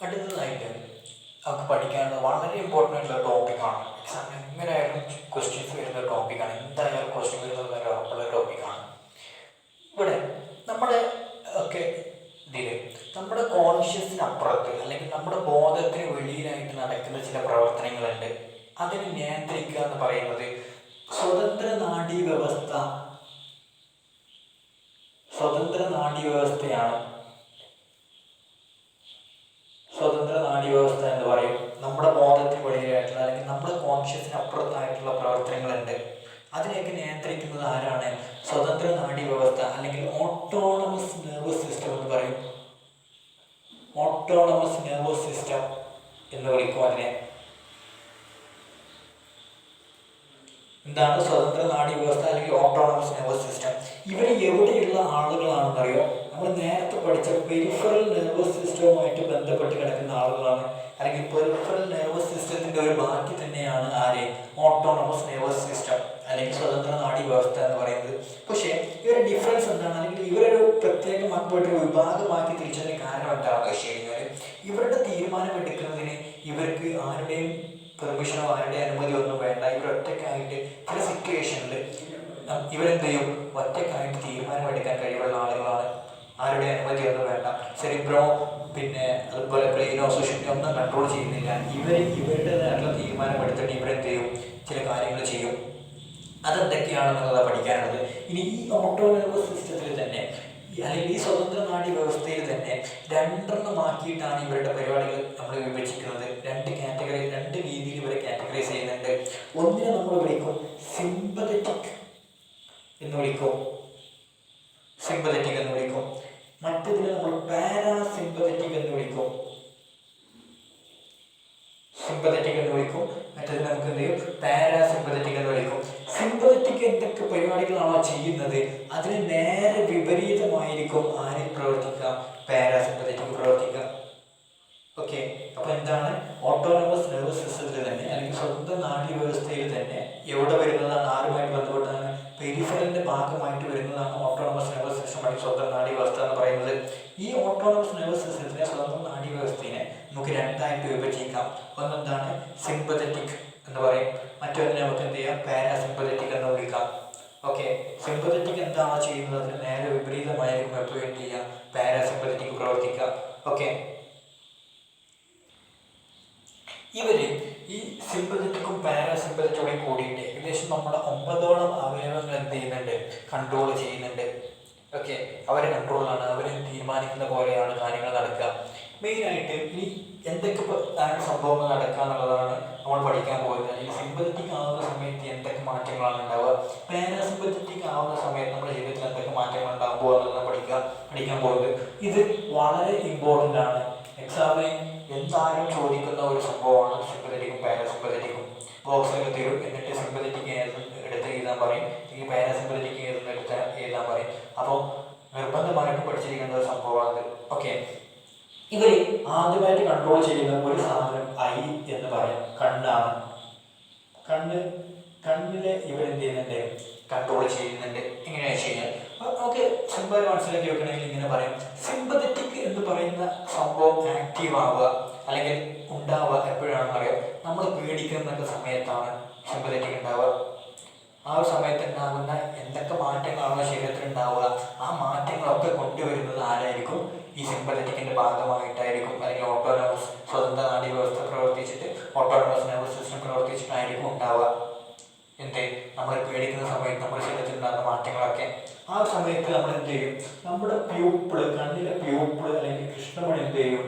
അടുത്തതായിട്ട് നമുക്ക് പഠിക്കാനുള്ള വളരെ ഇമ്പോർട്ടൻ്റ് ആയിട്ടുള്ള ടോപ്പിക്കാണ്. എക്സാമിന് എങ്ങനെയായാലും ക്വസ്റ്റ്യൻസ് വരുന്ന ടോപ്പിക്കാണ്. എന്തായാലും ക്വസ്റ്റ്യൻ വരുന്നത് നല്ല ഉറപ്പുള്ള ടോപ്പിക്കാണ്. ഇവിടെ നമ്മുടെ ഒക്കെ ഇതിൽ നമ്മുടെ കോൺഷ്യസിനപ്പുറത്ത് അല്ലെങ്കിൽ നമ്മുടെ ബോധത്തിന് വെളിയിലായിട്ട് നടക്കുന്ന ചില പ്രവർത്തനങ്ങളുണ്ട്. അതിനെ നിയന്ത്രിക്കുക എന്ന് പറയുന്നത് സ്വതന്ത്ര നാഡീവ്യവസ്ഥയാണ്. സ്വതന്ത്ര നാഡീവ്യവസ്ഥ എന്ന് പറയും. നമ്മുടെ ബോധത്തിന് വെളിയിലായിട്ടുള്ള അല്ലെങ്കിൽ നമ്മുടെ കോൺഷ്യസിന് അപ്പുറത്തായിട്ടുള്ള പ്രവർത്തനങ്ങളുണ്ട്. അതിനെയൊക്കെ നിയന്ത്രിക്കുന്നത് ആരാണ്? സ്വതന്ത്ര നാഡീവ്യവസ്ഥ അല്ലെങ്കിൽ ഓട്ടോണമസ് നെർവസ് സിസ്റ്റം എന്ന് പറയും. ഓട്ടോണമസ് നെർവസ് സിസ്റ്റം എന്ന് വിളിക്കും അതിനെ. എന്താണ് സ്വതന്ത്ര നാഡീവ്യവസ്ഥ അല്ലെങ്കിൽ ഓട്ടോണമസ് നെർവസ് സിസ്റ്റം? ഇവർ എവിടെയുള്ള ആളുകളാണെന്നറിയോ? നമ്മൾ നേരത്തെ പഠിച്ച പെരിഫറൽ നെർവസ് സിസ്റ്റവുമായിട്ട് ബന്ധപ്പെട്ട് കിടക്കുന്ന ആളുകളാണ്. അല്ലെങ്കിൽ പെരിഫറൽ നെർവസ് സിസ്റ്റത്തിന്റെ ഒരു ബാക്കി തന്നെയാണ് ആര്? ഓട്ടോണമസ് നെർവസ് സിസ്റ്റം അല്ലെങ്കിൽ സ്വതന്ത്ര നാഡീവ്യവസ്ഥ എന്ന് പറയുന്നത്. പക്ഷേ ഇവരുടെ ഡിഫറൻസ് എന്താണ്? അല്ലെങ്കിൽ ഇവരൊരു പ്രത്യേകമാക്കപ്പെട്ട വിഭാഗമാക്കി തിരിച്ചതിന് കാരണം എന്താണെന്ന് വെച്ച് കഴിഞ്ഞാൽ ഇവരുടെ തീരുമാനം എടുക്കുന്നതിന് ഇവർക്ക് ആരുടെയും പെർമിഷനോ ആരുടെ അനുമതി ഒന്നും വേണ്ട. ഇവർ ഒറ്റയ്ക്കായിട്ട് ചില സിറ്റുവേഷനിൽ ഇവരെന്ത് ചെയ്യും? ഒറ്റയ്ക്കായിട്ട് തീരുമാനമെടുക്കാൻ കഴിവുള്ള ആളുകളാണ്. ആരുടെ അനുമതി ഒന്നും വേണ്ട. സെറിബ്രോ അതുപോലെ ബ്രെയിനോ സുഷിനോ ഒന്നും കൺട്രോൾ ചെയ്യുന്നില്ല. ഇവരുടേതായിട്ടുള്ള തീരുമാനമെടുത്തിട്ട് ഇവരെന്ത് ചെയ്യും? ചില കാര്യങ്ങൾ ചെയ്യും. അതെന്തൊക്കെയാണെന്നുള്ളത് പഠിക്കാനുള്ളത്. ഇനി ഈ ഓട്ടോണമസ് സിസ്റ്റത്തിൽ തന്നെ അല്ലെങ്കിൽ ഈ സ്വതന്ത്ര നാഡി വ്യവസ്ഥയിൽ തന്നെ രണ്ടെണ്ണമാക്കിയിട്ടാണ് ഇവരുടെ പരിപാടികൾ നമ്മൾ വിഭജിക്കുന്നത്. രണ്ട് രീതിയിൽ ഇവരെ കാറ്റഗറൈസ് ചെയ്യുന്നുണ്ട്. ഒന്നിനെ നമ്മൾ വിളിക്കും സിമ്പതറ്റിക് എന്ന് വിളിക്കും. മറ്റതിനെ നമ്മൾ പാരാസിമ്പതറ്റിക് എന്ന് വിളിക്കും. മറ്റതിന് നമുക്ക് എന്ത് ചെയ്യും? പാരാസിമ്പതറ്റിക് എന്ന് വിളിക്കും. സിമ്പതറ്റിക് എന്തൊക്കെ പരിപാടികളാണോ ചെയ്യുന്നത് അതിന് നേരെ വിപരീതമായിരിക്കും ആരിൽ പ്രവർത്തിക്കുക? പാരാസിമ്പതറ്റിക് പ്രവർത്തിക്കുക. ഓക്കെ, അപ്പൊ എന്താണ്? ഓട്ടോണമസ് നെർവസ് സിസ്റ്റത്തിൽ തന്നെ അല്ലെങ്കിൽ സ്വന്തം നാഡീവ്യവസ്ഥയിൽ തന്നെ എവിടെ വരുന്നതാണ്? ആരുമായിട്ട് ബന്ധപ്പെട്ടാണ്? പെരിഫറലിന്റെ ഭാഗമായിട്ട് വരുന്നതാണ് ഓട്ടോണമസ് നെർവസ് സിസ്റ്റം അല്ലെങ്കിൽ സ്വന്തം നാഡീവ്യവസ്ഥ എന്ന് പറയുന്നത്. ഈ ഓട്ടോണമസ് നെർവസ് സിസ്റ്റത്തിനെ സ്വന്തം നാഡീവ്യവസ്ഥയെ നമുക്ക് രണ്ടായിട്ട് വിഭജിക്കാം. ഒന്നെന്താണ്? സിമ്പതറ്റിക് എന്ന് പറയും. മറ്റൊന്നിനെ നമുക്ക് എന്ത് ചെയ്യാം? പാരാസിമ്പതറ്റിക് എന്ന് വിളിക്കാം. ഓക്കെ, സിമ്പതറ്റിക് എന്താണോ ചെയ്യുന്നത് അതിന് നേരെ വിപരീതമായിരിക്കും എപ്പോഴും എന്ത് ചെയ്യുക? പാരാസിമ്പതറ്റിക് പ്രവർത്തിക്കുക. ഓക്കെ, ഇവര് ഈ സിമ്പതറ്റിക്കും പാരാസിമ്പതറ്റിക്കും കൂടിയിട്ട് ഏകദേശം നമ്മുടെ 9ഓളം അവയവങ്ങൾ എന്ത് ചെയ്യുന്നുണ്ട്? കൺട്രോൾ ചെയ്യുന്നുണ്ട്. ഓക്കെ, അവരെ കൺട്രോളാണ്. അവർ തീരുമാനിക്കുന്ന പോലെയാണ് കാര്യങ്ങൾ നടക്കുക. മെയിനായിട്ട് ഈ എന്തൊക്കെ സംഭവങ്ങൾ നടക്കുക എന്നുള്ളതാണ് നമ്മൾ പഠിക്കാൻ പോകുന്നത്. അല്ലെങ്കിൽ സിമ്പതറ്റിക് ആവുന്ന സമയത്ത് എന്തൊക്കെ മാറ്റങ്ങളാണ് ഉണ്ടാവുക, പാരാസിമ്പതറ്റിക് ആവുന്ന സമയത്ത് നമ്മുടെ ജീവിതത്തിൽ എന്തൊക്കെ മാറ്റങ്ങൾ ഉണ്ടാകുമ്പോൾ എന്നുള്ളത് പഠിക്കാൻ പോകുന്നത്. ഇത് വളരെ ഇമ്പോർട്ടൻ്റ് ആണ്. എക്സാമിന് എന്തായാലും ചോദിക്കുന്ന ഒരു സംഭവമാണ് സിമ്പതറ്റിക്കും പാരാസിമ്പതറ്റിക്കും. ബോക്സിലൊക്കെ തരും. എന്നിട്ട് സിമ്പതറ്റിക് എടുത്ത് എഴുതാൻ പറയും, ഈ പാരാസിമ്പതറ്റിക് എടുത്ത് എഴുതാൻ പറയും. അപ്പോൾ നിർബന്ധമായിട്ട് പഠിച്ചിരിക്കുന്ന ഒരു സംഭവമാണ്. ഓക്കെ, ഇവർ ആദ്യമായിട്ട് കൺട്രോൾ ചെയ്യുന്ന ഒരു സാധനം ഐ എന്ന് പറയും, കണ്ണാണ്. കണ്ണിലെ ഇവരെന്ത് ചെയ്യുന്നുണ്ട്? കൺട്രോൾ ചെയ്യുന്നുണ്ട്. എങ്ങനെയാ ചെയ്യാൻ നമുക്ക് സിമ്പിൾ മനസ്സിലാക്കി വെക്കണമെങ്കിൽ ഇങ്ങനെ പറയും. സിമ്പതറ്റിക് എന്ന് പറയുന്ന സംഭവം ആക്റ്റീവ് ആവുക അല്ലെങ്കിൽ ഉണ്ടാവുക എപ്പോഴാണെന്ന് അറിയാം? നമ്മൾ പേടിക്കുന്ന സമയത്താണ് സിമ്പതറ്റിക് ഉണ്ടാവുക. ആ ഒരു സമയത്ത് ഉണ്ടാകുന്ന എന്തൊക്കെ മാറ്റങ്ങളാണോ ശരീരത്തിൽ ഉണ്ടാവുക ആ മാറ്റങ്ങളൊക്കെ കൊണ്ടുവരുന്നത് ആരായിരിക്കും? ഈ സിമ്പതറ്റിക്കിന്റെ ഭാഗമായിട്ടായിരിക്കും. അല്ലെങ്കിൽ ഓട്ടോണമസ് സ്വതന്ത്ര നാഡീവ്യവസ്ഥ പ്രവർത്തിച്ചിട്ട് ഓട്ടോണമസ് നെർവസ് സിസ്റ്റം പ്രവർത്തിച്ചിട്ടായിരിക്കും ഉണ്ടാവുക. നമ്മൾ പേടിക്കുന്ന സമയത്ത് നമ്മുടെ ശരീരത്തിൽ ഉണ്ടാകുന്ന മാറ്റങ്ങളൊക്കെ ആ സമയത്ത് നമ്മൾ എന്ത് ചെയ്യും? നമ്മുടെ കണ്ണിലെ പ്യൂപ്പിള് അല്ലെങ്കിൽ കൃഷ്ണമണി എന്ത് ചെയ്യും?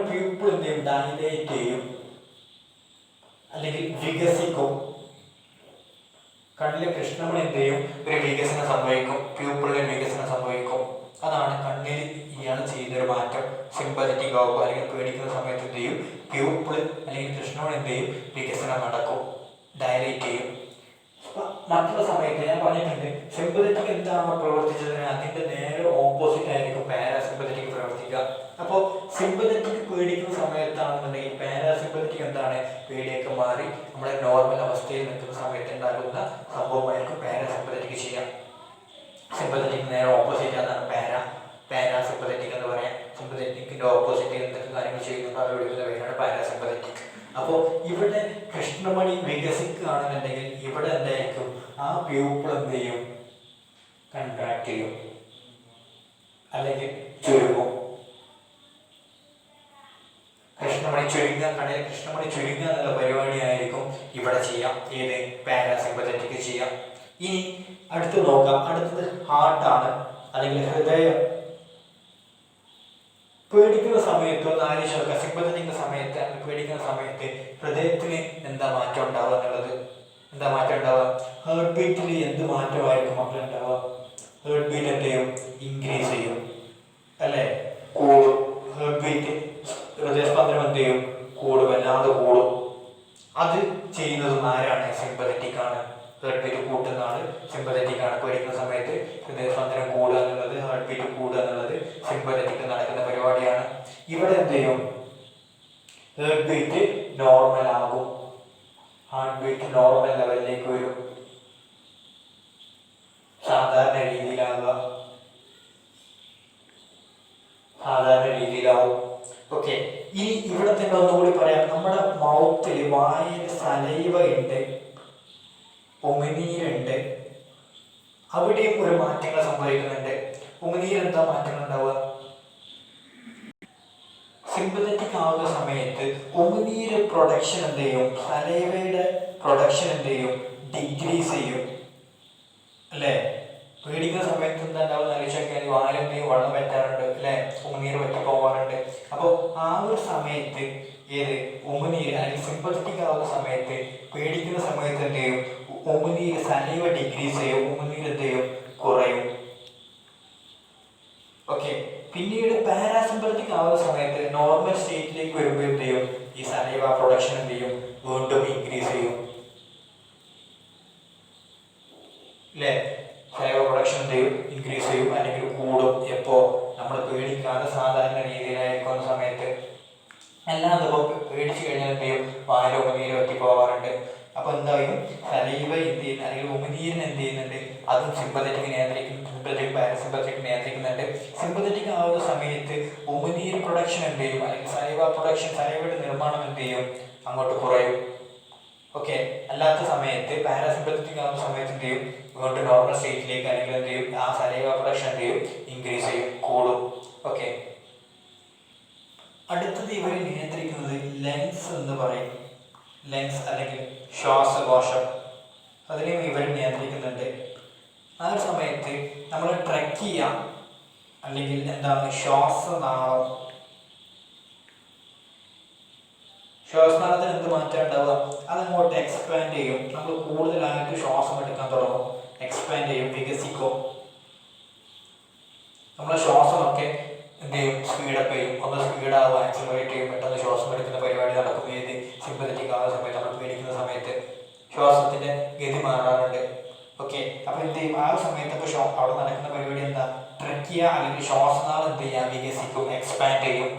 പ്യൂപ്പിൾ എന്ത് ചെയ്യും? ഡൈലേറ്റ് ചെയ്യും അല്ലെങ്കിൽ വികസിക്കും. കണ്ണിലെ കൃഷ്ണമണി എന്ത് ചെയ്യും? ഒരു വികസനം സംഭവിക്കും. പ്യൂപ്പിളിന് വികസനം സംഭവിക്കും. അതാണ് കണ്ണിൽ ഇയാൾ ചെയ്യുന്നൊരു മാറ്റം. സിമ്പതറ്റിക് ആവുക അല്ലെങ്കിൽ പേടിക്കുന്ന സമയത്ത് എന്ത് ചെയ്യും? പ്യൂപ്പിൾ അല്ലെങ്കിൽ കൃഷ്ണമണി എന്ത് ചെയ്യും? വികസനം നടക്കും, ഡയലേറ്റ് ചെയ്യും. മറ്റുള്ള സമയത്ത് ഞാൻ പറഞ്ഞിട്ടുണ്ട്, സിമ്പതറ്റിക് എന്താണോ പ്രവർത്തിച്ചതിന് അതിന്റെ നേരെ ഓപ്പോസിറ്റ് ആയിരിക്കും പാരാസിമ്പതറ്റിക് പ്രവർത്തിക്കുക. അപ്പോൾ സിമ്പതറ്റിക് പേടിക്കുന്ന സമയത്താണെന്നുണ്ടെങ്കിൽ പാരാസിമ്പതറ്റിക് എന്താണ്? പേടിയൊക്കെ മാറി നമ്മുടെ നോർമൽ അവസ്ഥയിൽ നിൽക്കുന്ന സമയത്ത് ഉണ്ടാകുന്ന സംഭവമായിരിക്കും പാരാസിമ്പതറ്റിക് ചെയ്യാം. സിമ്പതറ്റിക് നേരെ ഓപ്പോസിറ്റ്, അതാണ് പാരാ ഇതിൻ്റെ ഓപ്പോസിറ്റ് എന്തൊക്കെ കാര്യങ്ങൾ ചെയ്യുന്നുണ്ടോ അവർ വിളിക്കുന്ന പേരാണ് പാരാസിമ്പത്തറ്റിക്. അപ്പോൾ ഇവിടെ കൃഷ്ണമണി വികസിക്കുകയാണെന്നുണ്ടെങ്കിൽ ഇവിടെ എന്തായിരിക്കും, ആ പ്യൂപ്പിൾ എന്ത് ചെയ്യും, കൺട്രാക്ട് ചെയ്യും അല്ലെങ്കിൽ ചുരുങ്ങും. കൃഷ്ണമണി ചുരുങ്ങുക, കടയിൽ കൃഷ്ണമണി ചുരുങ്ങുക എന്നുള്ള പരിപാടിയായിരിക്കും ഇവിടെ ചെയ്യാം, ഏത് പാരാസിമ്പത്തറ്റിക് ചെയ്യാം. ഇനി അടുത്ത് നോക്കാം. അടുത്തത് ഹാർട്ടാണ് അല്ലെങ്കിൽ ഹൃദയം. പേടിക്കുന്ന സമയത്തോ നാരീശ്വര സിമ്പത്തറ്റിക് സമയത്ത് പേടിക്കുന്ന സമയത്ത് ഹൃദയത്തിന് എന്താ മാറ്റം ഉണ്ടാവുക എന്നുള്ളത്, എന്താ മാറ്റം ഉണ്ടാവുക, ഹാർട്ട് ബീറ്റിൽ എന്ത് മാറ്റമായിരിക്കും മക്കൾ ഉണ്ടാവുക, ഹാർട്ട് ബീറ്റ് എന്ത് ചെയ്യും, ഇൻക്രീസ് ചെയ്യും അല്ലേ, കൂടും. ഹാർട്ട് ബീറ്റ് ഹൃദയസ്പന്ദനം എന്ത് ചെയ്യും, കൂടും, വല്ലാതെ കൂടും. അത് ചെയ്യുന്നതും ആരാണ്, സിമ്പത്തറ്റിക് ആണ്. ഹാർട്ട് ബീറ്റ് കൂട്ടുന്ന ആള് സിമ്പത്തറ്റിക് ആണ്. പേടിക്കുന്ന സമയത്ത് ഹൃദയസ്പന്ദനം കൂടുക എന്നുള്ളത്, ഹാർട്ട് ബീറ്റ് കൂടുക എന്നുള്ളത് സിമ്പത്തറ്റിക് നടക്കുന്ന പരിപാടിയാണ്. ഇവിടെ എന്ത് ചെയ്യും, ഹാർട്ട് ബീറ്റ് നോർമൽ ആകും, ഹാർട്ട് ബീറ്റ് നോർമൽ ലെവലിലേക്ക് വരും, സാധാരണ രീതിയിലാകുക, സാധാരണ രീതിയിലാവും. ഓക്കെ, ഇനി ഇവിടെ തന്നെ ഒന്നുകൂടി പറയാം. നമ്മുടെ മൗത്തിൽ വായിൽ സലൈവ ഉണ്ട്, ഉമിനീരുണ്ട്, അവിടെയും ഒരു മാറ്റങ്ങൾ സംഭവിക്കുന്നുണ്ട്. ഉമിനീര് എന്താ മാറ്റങ്ങൾ ഉണ്ടാവുക, സിമ്പത്തറ്റിക് ആവുന്ന സമയത്ത് ഉമിനീര് പ്രൊഡക്ഷൻ എന്ത് ചെയ്യും, സലൈവയുടെ പ്രൊഡക്ഷൻ എന്ത് ചെയ്യും, ഡിക്രീസ് ചെയ്യും അല്ലേ. പേടിക്കുന്ന സമയത്ത് എന്താ ഉണ്ടാവുക ആലോചിച്ചാൽ വായിലെന്തെങ്കിലും വെള്ളം പറ്റാറുണ്ട് അല്ലേ, ഉമിനീര് പറ്റി പോകാറുണ്ട്. അപ്പോൾ ആ ഒരു സമയത്ത് ഏത് ഉമിനീര് അല്ലെങ്കിൽ സിമ്പത്തറ്റിക് ആവുന്ന സമയത്ത് പേടിക്കുന്ന സമയത്ത് എന്ത് ചെയ്യും, ഉമിനീര് സലൈവ ഡിക്രീസ് ചെയ്യും, ഉമിനീര് എന്ത് ചെയ്യും, കുറയും. ഓക്കെ, പിന്നീട് പാരാസിമ്പത്തറ്റിക് ആവുന്ന സമയത്ത് നോർമൽ സ്റ്റേറ്റിലേക്ക് വരുമ്പോൾ എന്ത് ചെയ്യും, ഈ സലൈവ പ്രൊഡക്ഷൻ എന്ത് ചെയ്യും, വീണ്ടും ഇൻക്രീസ് ചെയ്യും അല്ലേ. സലൈവ പ്രൊഡക്ഷൻ എന്ത് ചെയ്യും, ഇൻക്രീസ് ചെയ്യും അല്ലെങ്കിൽ കൂടും. എപ്പോൾ നമ്മൾ പേടിക്കാതെ സാധാരണ രീതിയിലായിരിക്കുന്ന സമയത്ത്. അല്ലാതെ ഇപ്പോൾ പേടിച്ചു കഴിഞ്ഞാൽ എന്ത് ചെയ്യും, വായിലോ ഉമിനീരോ എത്തി പോകാറുണ്ട്. അപ്പോൾ എന്തായാലും സലൈവ എന്ത് ചെയ്യുന്ന അല്ലെങ്കിൽ ഉമിനീരിന് എന്ത് ചെയ്യുന്നുണ്ട്, അതും സിമ്പത്തറ്റിക് നിയന്ത്രിക്കും, സിമ്പത്തറ്റിക് പാരസിമ്പത്തറ്റിക് നിയന്ത്രിക്കുന്നുണ്ട്. സിമ്പത്തറ്റിക് ആവുന്ന സമയത്ത് ഉമിനീർ പ്രൊഡക്ഷൻ എന്ത് ചെയ്യും അല്ലെങ്കിൽ സലൈവ പ്രൊഡക്ഷൻ, സലൈവയുടെ നിർമ്മാണം എന്ത് ചെയ്യും, അങ്ങോട്ട് കുറയും. ഓക്കെ, അല്ലാത്ത സമയത്ത് പാരാസിമ്പത്തറ്റിക് ആവുന്ന സമയത്ത് എന്ത് ചെയ്യും, ഇങ്ങോട്ട് നോർമൽ സ്റ്റേറ്റിലേക്ക് അല്ലെങ്കിൽ എന്ത് ചെയ്യും, ആ സലൈവ പ്രൊഡക്ഷൻ എന്ത് ചെയ്യും, ഇൻക്രീസ് ചെയ്യും, കൂടും. ഓക്കെ, അടുത്തത് ഇവർ നിയന്ത്രിക്കുന്നത് ലങ്സ് എന്ന് പറയും. ലങ്സ് അല്ലെങ്കിൽ ശ്വാസകോശം, അതിനെയും ഇവർ നിയന്ത്രിക്കുന്നുണ്ട്. ആ ഒരു സമയത്ത് നമ്മൾ ട്രക്കിയ അല്ലെങ്കിൽ എന്താണ് ശ്വാസനാളം, ശ്വാസനാളത്തിന് എന്ത് മാറ്റം ഉണ്ടാവുക, അതങ്ങോട്ട് എക്സ്പാൻഡ് ചെയ്യും. നമ്മൾ കൂടുതലായിട്ട് ശ്വാസം എടുക്കാൻ തുടങ്ങും, എക്സ്പാൻഡ് ചെയ്യും, വികസിക്കും. നമ്മളെ ശ്വാസമൊക്കെ എന്ത് ചെയ്യും, സ്പീഡപ്പ് ചെയ്യും, ഒന്ന് സ്പീഡാവുക, ആക്സിലറേറ്റ് ചെയ്യും, പെട്ടെന്ന് ശ്വാസം എടുക്കുന്ന പരിപാടി നടക്കും. ഏത് സിമ്പത്തറ്റിക് ആവുന്ന സമയത്ത്, നമ്മൾ പേടിക്കുന്ന സമയത്ത് ശ്വാസത്തിൻ്റെ ഗതി മാറാറുണ്ട്. ഓക്കെ, അപ്പോൾ എന്ത് ചെയ്യും, ആ സമയത്തൊക്കെ അവിടെ നടക്കുന്ന പരിപാടി എന്താ, ട്രക്കിയ അല്ലെങ്കിൽ ശ്വാസനാളം എന്ത് ചെയ്യാം, വികസിക്കും, എക്സ്പാൻഡ് ചെയ്യും.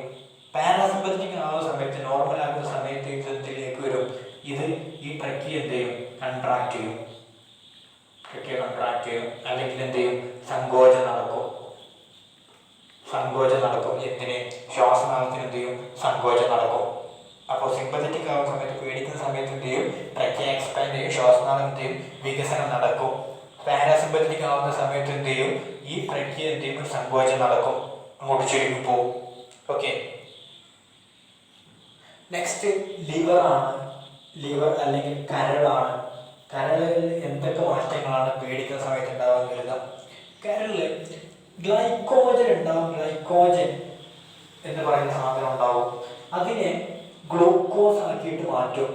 പാരാസിമ്പത്തറ്റിക് ആവുന്ന സമയത്ത്, നോർമൽ ആകുന്ന സമയത്ത് ഇതിലേക്ക് വരും, ഇത് ഈ ട്രക്കിയ എന്ത് ചെയ്യും, കൺട്രാക്ട് ചെയ്യും, ട്രക്കിയ കൺട്രാക്ട് ചെയ്യും അല്ലെങ്കിൽ എന്ത് ചെയ്യും, സങ്കോചം നടക്കും, സങ്കോചം നടക്കും. എന്തിന്, ശ്വാസനാളത്തിന് എന്ത് ചെയ്യും, സങ്കോചം നടക്കും. അപ്പോൾ സിമ്പത്തറ്റിക് ആവുന്ന സമയത്ത്, പേടിക്കുന്ന സമയത്ത് എന്ത് ചെയ്യും, ട്രക്കിയ എക്സ്പാൻഡ് ചെയ്യും, ശ്വാസനാളം എന്ത് ചെയ്യും, വികസനം നടക്കും. പാരാസിമ്പത്തറ്റിക് ആവുന്ന സമയത്ത് എന്ത് ചെയ്യും, ഈ ട്രക്കിയ എന്ത് ചെയ്യും, സങ്കോചം നടക്കും, അങ്ങോട്ട് ചുരുങ്ങി പോകും. Okay, next ലിവറാണ്. ലിവർ അല്ലെങ്കിൽ കരളാണ്. കരളിൽ എന്തൊക്കെ മാറ്റങ്ങളാണ് പേടിക്കുന്ന സമയത്ത് ഉണ്ടാവാൻ കരുതാം. കരളിൽ ഗ്ലൈക്കോജൻ ഉണ്ടാവും, ഗ്ലൈക്കോജൻ എന്ന് പറയുന്ന സാധനം ഉണ്ടാവും. അതിനെ ഗ്ലൂക്കോസ് ആക്കിയിട്ട് മാറ്റും,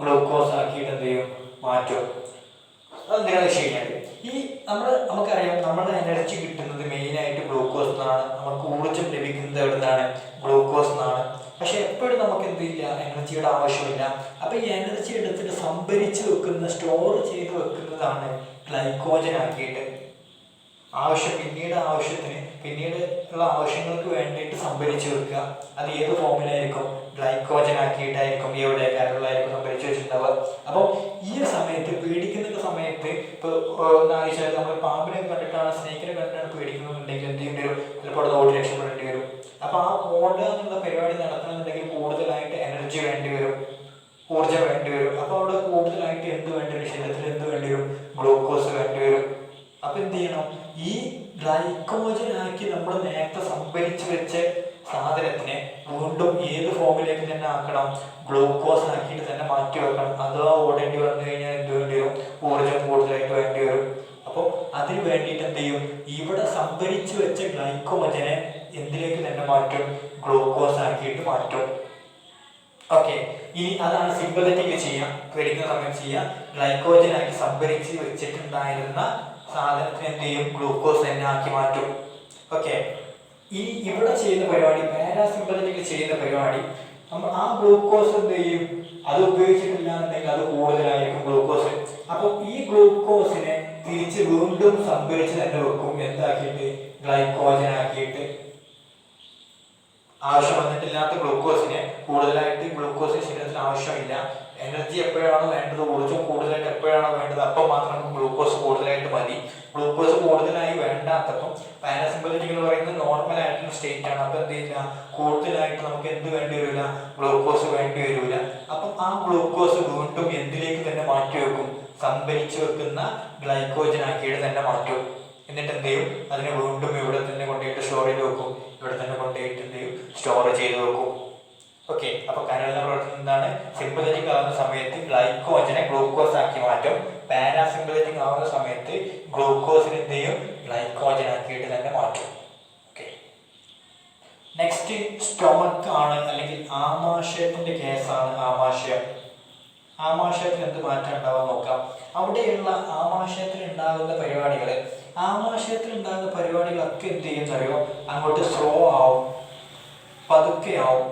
ഗ്ലൂക്കോസ് ആക്കിയിട്ട് എന്ത് ചെയ്യും, മാറ്റും. അതെന്തിനാണെന്ന് വെച്ച് കഴിഞ്ഞാൽ ഈ നമുക്കറിയാം നമ്മുടെ എനർജി കിട്ടുന്നത് മെയിനായിട്ട് ഗ്ലൂക്കോസ് എന്നാണ്. നമുക്ക് ഊർജ്ജം ലഭിക്കുന്നത് എവിടെ നിന്നാണ്, ഗ്ലൂക്കോസ് എന്നാണ്. പക്ഷെ എപ്പോഴും നമുക്ക് എന്തില്ല, എനർജിയുടെ ആവശ്യമില്ല. അപ്പോൾ ഈ എനർജി എടുത്തിട്ട് സംഭരിച്ച് വെക്കുന്ന, സ്റ്റോർ ചെയ്ത് വെക്കുന്നതാണ് ഗ്ലൈക്കോജൻ ആക്കിയിട്ട്. പിന്നീട് ഉള്ള ആവശ്യങ്ങൾക്ക് വേണ്ടിയിട്ട് സംഭരിച്ച് വെക്കുക. അത് ഏത് ഫോമിലായിരിക്കും, ഗ്ലൈക്കോജൻ ആക്കിയിട്ടായിരിക്കും, എവിടെ കരളിലായിരിക്കും സംഭരിച്ച് വെച്ചിട്ടുണ്ടാവുക. അപ്പോൾ ഈ ഒരു സമയത്ത്, പേടിക്കുന്ന സമയത്ത്, ഇപ്പോൾ ആവശ്യമായിട്ട് നമ്മൾ പാമ്പിനെ കണ്ടിട്ടാണ്, സ്നേഹിനെ കണ്ടിട്ടാണ് പേടിക്കുന്നുണ്ടെങ്കിൽ എന്ത് ചെയ്യേണ്ടി വരും, ചിലപ്പോൾ അവിടെ ഓടി അപ്പോൾ ആ ഓടുക എന്നുള്ള പരിപാടി നടത്തണമെന്നുണ്ടെങ്കിൽ കൂടുതലായിട്ട് എനർജി വേണ്ടി വരും, ഊർജ്ജം വേണ്ടി വരും. അപ്പോൾ അവിടെ കൂടുതലായിട്ട് എന്ത് വേണ്ടി വരും, ശരീരത്തിൽ എന്ത് വേണ്ടി വരും, ഗ്ലൂക്കോസ് വേണ്ടി വരും. അപ്പം എന്ത് ചെയ്യണം, ഈ ഗ്ലൈക്കോജനാക്കി നമ്മൾ നേരത്തെ സംഭരിച്ച് വെച്ച സാധനത്തിനെ വീണ്ടും ഏത് ഫോമിലേക്ക് തന്നെ ആക്കണം, ഗ്ലൂക്കോസ് ആക്കിയിട്ട് തന്നെ മാറ്റി വെക്കണം. അഥവാ ഓടേണ്ടി വന്നു കഴിഞ്ഞാൽ എന്ത് വേണ്ടി വരും, ഊർജ്ജം കൂടുതലായിട്ട് വേണ്ടി വരും. അപ്പോൾ അതിന് വേണ്ടിയിട്ട് എന്ത് ചെയ്യും, ഇവിടെ സംഭരിച്ച് വെച്ച ഗ്ലൈക്കോജനെ എന്തിലേക്ക് തന്നെ മാറ്റും, ഗ്ലൂക്കോസ് ആക്കിയിട്ട് മാറ്റും. ഓക്കെ, ഇനി അതാണ് സിമ്പതറ്റിക് ചെയ്യുക, കഴിക്കുന്ന സമയത്ത് ചെയ്യുക. ഗ്ലൈക്കോജനാക്കി സംഭരിച്ച് വെച്ചിട്ടുണ്ടായിരുന്ന സാധനത്തിന് എന്ത് ചെയ്യും, ഗ്ലൂക്കോസ് തന്നെ ആക്കി മാറ്റും. ഓക്കെ, ഈ ഇവിടെ ചെയ്യുന്ന പരിപാടി, പാരാസിമ്പതറ്റിക് ചെയ്യുന്ന പരിപാടി, നമ്മൾ ആ ഗ്ലൂക്കോസ് എന്ത് ചെയ്യും, അത് ഉപയോഗിച്ചിട്ടില്ല എന്നുണ്ടെങ്കിൽ അത് കൂടുതലായിരിക്കും ഗ്ലൂക്കോസ്. അപ്പോൾ ഈ ഗ്ലൂക്കോസിനെ തിരിച്ച് വീണ്ടും സംഭരിച്ച് തന്നെ വെക്കും, എന്താക്കിയിട്ട്, ഗ്ലൈക്കോജനാക്കിയിട്ട്. ആവശ്യം വന്നിട്ടില്ലാത്ത ഗ്ലൂക്കോസിനെ, കൂടുതലായിട്ട് ഗ്ലൂക്കോസ് ശരീരത്തിന് ആവശ്യമില്ല, എനർജി എപ്പോഴാണോ വേണ്ടത്, ഊർജ്ജം കൂടുതലായിട്ട് എപ്പോഴാണോ വേണ്ടത്, അപ്പോൾ മാത്രം ഗ്ലൂക്കോസ് കൂടുതലായിട്ട് മതി. ഗ്ലൂക്കോസ് കൂടുതലായി വേണ്ടാത്തപ്പം പാരാസിമ്പതറ്റിക് എന്ന് പറയുന്നത് നോർമൽ ആയിട്ടുള്ള സ്റ്റേറ്റ് ആണ്. അപ്പം എന്ത് ചെയ്യില്ല, കൂടുതലായിട്ട് നമുക്ക് എന്ത് വേണ്ടി വരില്ല, ഗ്ലൂക്കോസ് വേണ്ടി വരില്ല. അപ്പം ആ ഗ്ലൂക്കോസ് വീണ്ടും എന്തിലേക്ക് തന്നെ മാറ്റി വെക്കും, സംഭരിച്ചു വെക്കുന്ന ഗ്ലൈക്കോജനാക്കിയിട്ട് തന്നെ മാറ്റും. എന്നിട്ട് എന്ത് ചെയ്യും, അതിനെ വീണ്ടും ഇവിടെ തന്നെ കൊണ്ടുപോയിട്ട് സ്റ്റോർ ചെയ്ത് വെക്കും, ഇവിടെ തന്നെ കൊണ്ടുപോയിട്ട് എന്ത് ചെയ്യും, സ്റ്റോർ ചെയ്ത് വെക്കും. ഓക്കെ, അപ്പോൾ കരളിന്റെ പ്രവർത്തനം എന്താണ്, സിമ്പതറ്റിക് ആവുന്ന സമയത്ത് ഗ്ലൈക്കോജനെ ഗ്ലൂക്കോസ് ആക്കി മാറ്റും, പാരാസിമ്പതറ്റിക് ആവുന്ന സമയത്ത് ഗ്ലൂക്കോസിന് എന്ത് ചെയ്യും, ഗ്ലൈക്കോജൻ ആക്കിയിട്ട് തന്നെ മാറ്റും. ഓക്കെ, നെക്സ്റ്റ് സ്റ്റൊമക്ക് ആണ്, അല്ലെങ്കിൽ ആമാശയത്തിന്റെ കേസാണ്. ആമാശയത്തിൽ എന്ത് മാറ്റം ഉണ്ടാവാൻ നോക്കാം. അവിടെയുള്ള ആമാശയത്തിൽ ഉണ്ടാകുന്ന പരിപാടികളൊക്കെ എന്ത് ചെയ്യുന്നറിയോ, അങ്ങോട്ട് സ്ലോ ആവും, പതുക്കെ ആവും,